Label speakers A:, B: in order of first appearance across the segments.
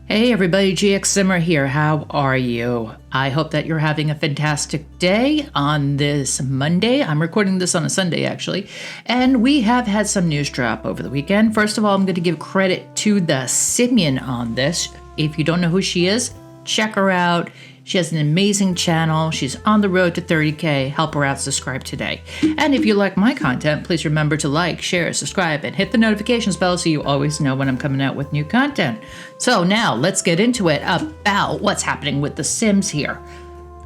A: Hey everybody, GX Simmer here. How are you? I hope that you're having a fantastic day on this Monday. I'm recording this on a Sunday actually, and we have had some news drop over the weekend. First of all, I'm going to give credit to the Simian on this. If you don't know who she is, check her out. She has an amazing channel. She's on the road to 30K. Help her out, subscribe today. And if you like my content, please remember to like, share, subscribe, and hit the notifications bell so you always know when I'm coming out with new content. So now let's get into it about what's happening with The Sims here.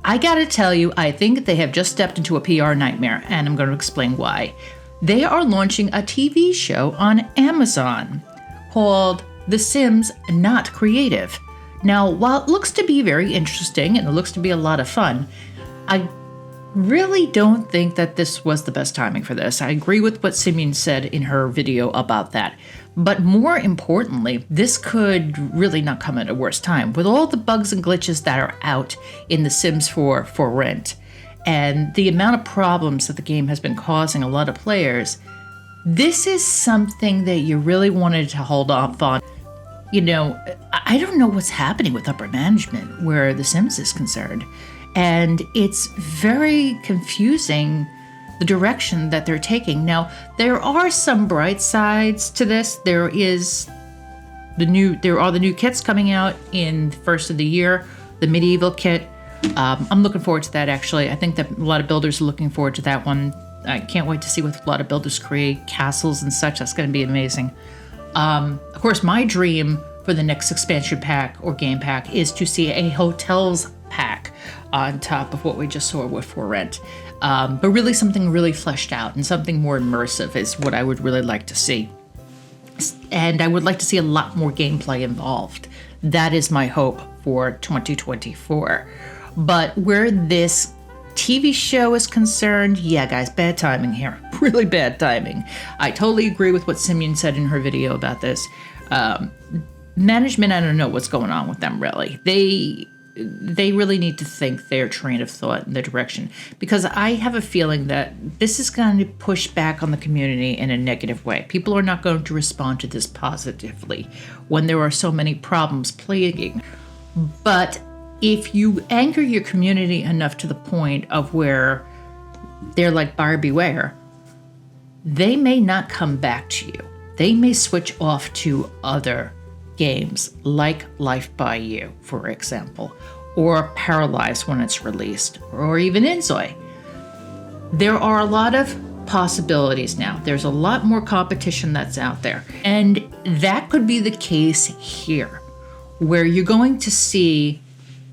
A: I gotta tell you, I think they have just stepped into a PR nightmare, and I'm going to explain why. They are launching a TV show on Amazon called The Sims Not Creative. Now, while it looks to be very interesting and it looks to be a lot of fun, I really don't think that this was the best timing for this. I agree with what Simian said in her video about that. But more importantly, this could really not come at a worse time. With all the bugs and glitches that are out in The Sims 4 for rent, and the amount of problems that the game has been causing a lot of players, this is something that you really wanted to hold off on. You know, I don't know what's happening with upper management where The Sims is concerned. And it's very confusing the direction that they're taking. Now, there are some bright sides to this. There are the new kits coming out in the first of the year, the medieval kit. I'm looking forward to that actually. I think that a lot of builders are looking forward to that one. I can't wait to see what a lot of builders create, castles and such. That's going to be amazing. Of course, my dream for the next expansion pack or game pack is to see a hotels pack on top of what we just saw with For Rent. But really something really fleshed out and something more immersive is what I would really like to see. And I would like to see a lot more gameplay involved. That is my hope for 2024. But where this TV show is concerned, yeah guys, bad timing here. Really bad timing. I totally agree with what Simian said in her video about this. Management, I don't know what's going on with them really. They really need to think their train of thought in their direction, because I have a feeling that this is going to push back on the community in a negative way. People are not going to respond to this positively when there are so many problems plaguing. But if you anger your community enough to the point of where they're like buyer beware, they may not come back to you. They may switch off to other games like Life by You, for example, or Paralyzed when it's released, or even Inzoi. There are a lot of possibilities now. There's a lot more competition that's out there. And that could be the case here, where you're going to see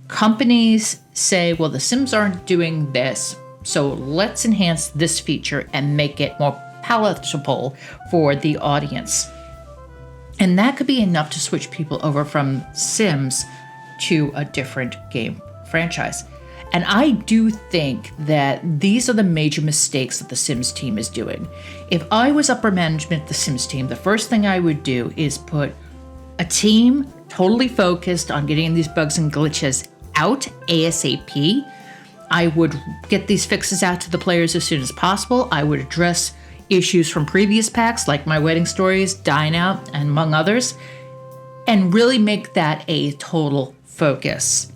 A: companies say, well, the Sims aren't doing this, so let's enhance this feature and make it more palatable for the audience. And that could be enough to switch people over from Sims to a different game franchise. And I do think that these are the major mistakes that the Sims team is doing. If I was upper management of the Sims team, the first thing I would do is put a team totally focused on getting these bugs and glitches out ASAP. I would get these fixes out to the players as soon as possible. I would address issues from previous packs like My Wedding Stories, Dine Out, and among others, and really make that a total focus.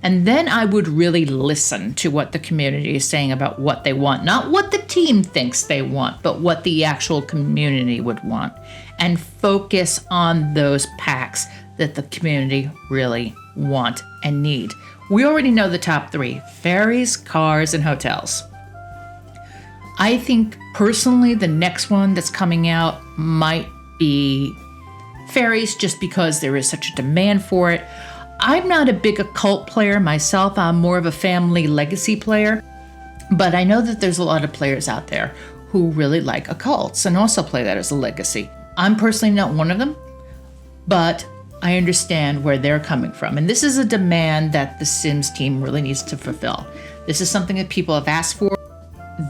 A: And then I would really listen to what the community is saying about what they want, not what the team thinks they want, but what the actual community would want, and focus on those packs that the community really want and need. We already know the top three: ferries, cars, and hotels. I think personally the next one that's coming out might be ferries, just because there is such a demand for it. I'm not a big occult player myself. I'm more of a family legacy player. But I know that there's a lot of players out there who really like occults and also play that as a legacy. I'm personally not one of them, but I understand where they're coming from. And this is a demand that the Sims team really needs to fulfill. This is something that people have asked for.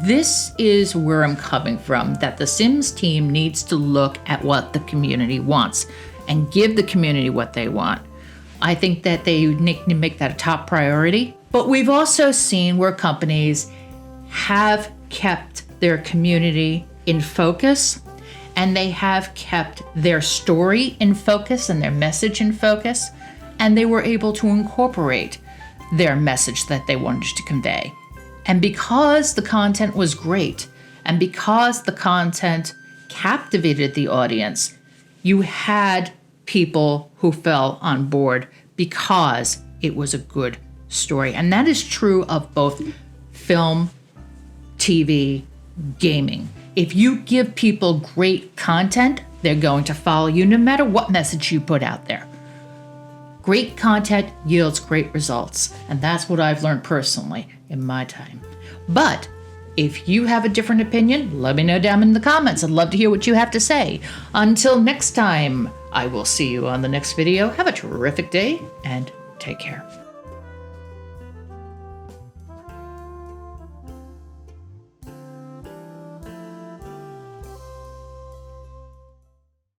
A: This is where I'm coming from, that the Sims team needs to look at what the community wants and give the community what they want. I think that they need to make that a top priority. But we've also seen where companies have kept their community in focus, and they have kept their story in focus and their message in focus. and they were able to incorporate their message that they wanted to convey. And because the content was great, and because the content captivated the audience, you had people who fell on board because it was a good story. And that is true of both film, TV, gaming. If you give people great content, they're going to follow you no matter what message you put out there. Great content yields great results, and that's what I've learned personally in my time. But if you have a different opinion, let me know down in the comments. I'd love to hear what you have to say. Until next time, I will see you on the next video. Have a terrific day and take care.